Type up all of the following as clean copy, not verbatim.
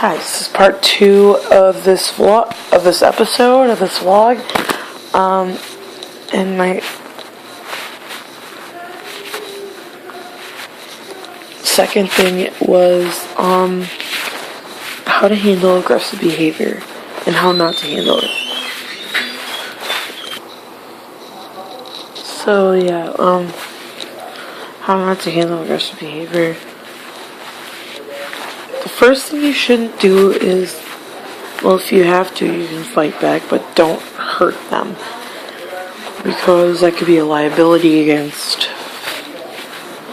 Hi, this is part 2 of this vlog, of this vlog. And my second thing was, how to handle aggressive behavior and how not to handle it. So, yeah, how not to handle aggressive behavior. The first thing you shouldn't do is, well, if you have to, you can fight back, but don't hurt them. Because that could be a liability against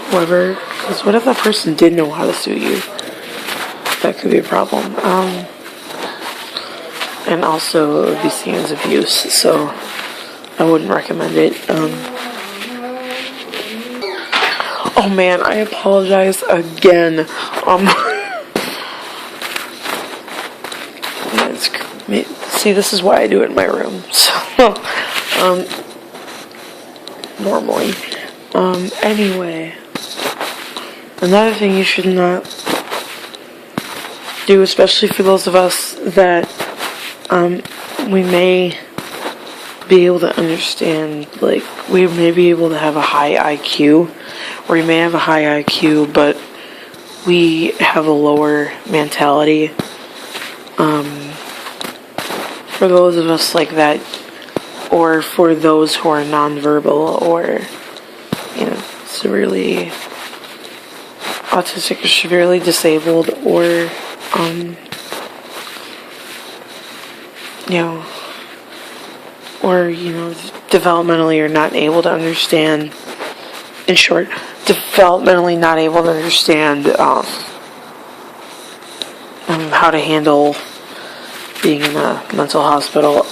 whoever. Because what if that person did know how to sue you? That could be a problem. And also, it would be seen as abuse, so I wouldn't recommend it. Oh man, I apologize again. See, this is why I do it in my room. So, normally. Anyway, another thing you should not do, especially for those of us that, we may be able to understand, like, we may be able to have a high IQ, or we may have a high IQ, but we have a lower mentality. For those of us like that, or for those who are nonverbal, or, severely autistic or severely disabled, or, developmentally are not able to understand, in short, developmentally not able to understand, how to handle being in a mental hospital,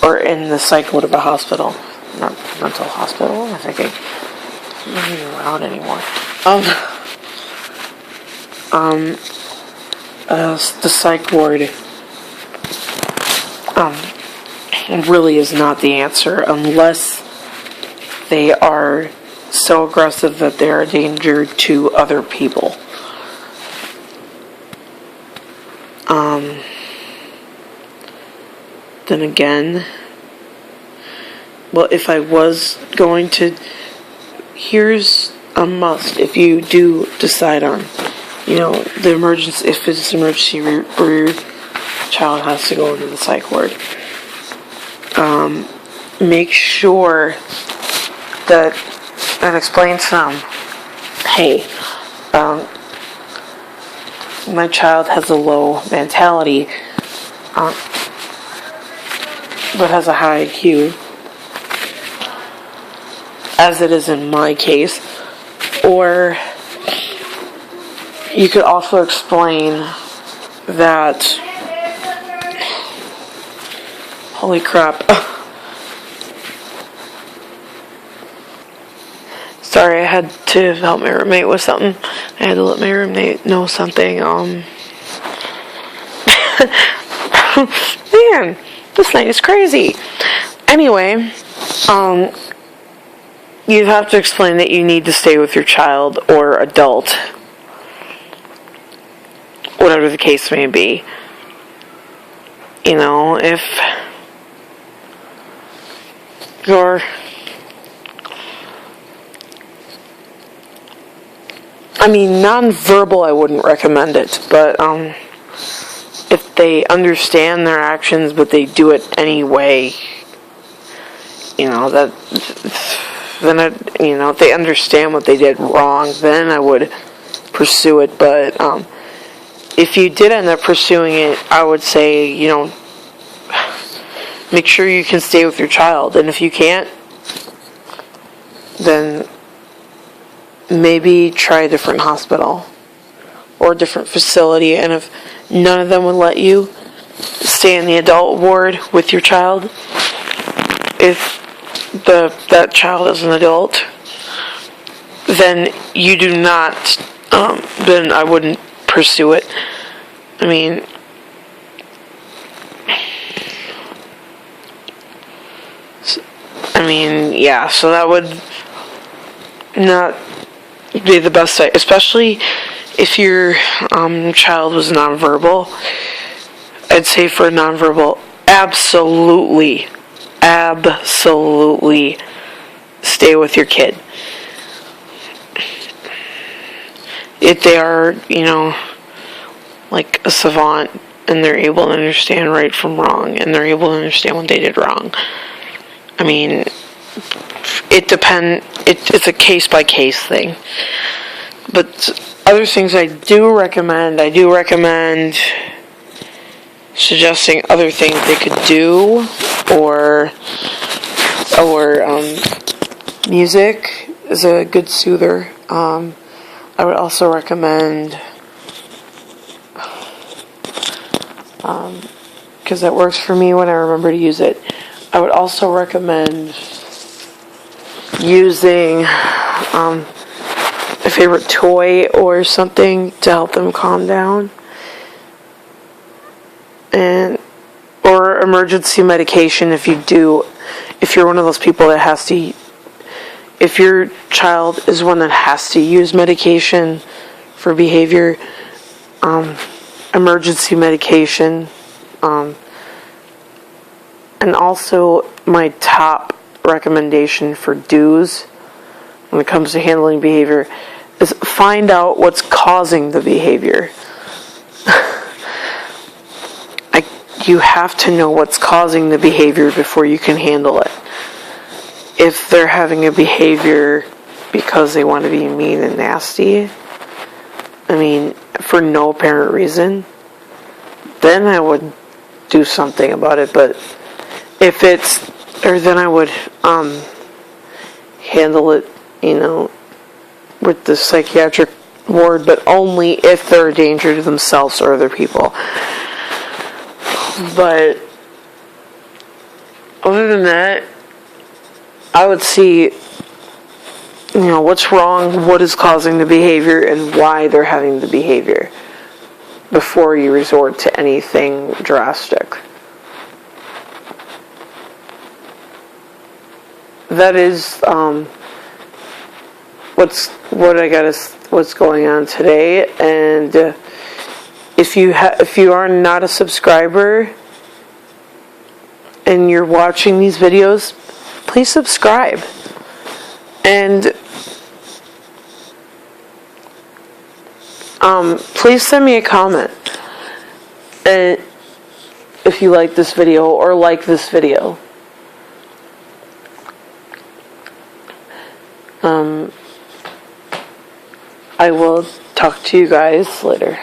or in the psych ward of a hospital. Not mental hospital, I think I'm not even around anymore. The psych ward, really is not the answer unless they are so aggressive that they are a danger to other people. Then again, well, if I was going to, here's a must if you do decide on, the emergency, if it's an emergency where your child has to go into the psych ward. Make sure that, and explain to them, hey, my child has a low mentality, but has a high IQ, as it is in my case. Or you could also explain that, holy crap, sorry, I had to help my roommate with something. I had to let my roommate know something. Man, this night is crazy. Anyway, you have to explain that you need to stay with your child or adult, whatever the case may be. If you're, nonverbal, I wouldn't recommend it, but, if they understand their actions, but they do it anyway, if they understand what they did wrong, then I would pursue it. But, if you did end up pursuing it, I would say, make sure you can stay with your child, and if you can't, then maybe try a different hospital or a different facility. And if none of them would let you stay in the adult ward with your child, if that child is an adult, then you do not, then I wouldn't pursue it. So that would not be the best way, especially if your child was nonverbal, I'd say for nonverbal, absolutely stay with your kid. If they are, like a savant, and they're able to understand right from wrong, and they're able to understand when they did wrong. I mean, it depends. It's a case-by-case thing. But other things I do recommend suggesting other things they could do, or music is a good soother. I would also recommend, because that works for me when I remember to use it, I would also recommend using a favorite toy or something to help them calm down, or emergency medication if you're one of those people that has to. If your child is one that has to use medication for behavior, emergency medication, and also my top recommendation for do's when it comes to handling behavior is find out what's causing the behavior. You have to know what's causing the behavior before you can handle it. If they're having a behavior because they want to be mean and nasty, for no apparent reason, then I would do something about it. But then I would handle it, with the psychiatric ward, but only if they're a danger to themselves or other people. But other than that, I would see, what's wrong, what is causing the behavior, and why they're having the behavior before you resort to anything drastic. That is what's going on today. And if you are not a subscriber and you're watching these videos, please subscribe. And please send me a comment if you like this video or like this video. I will talk to you guys later.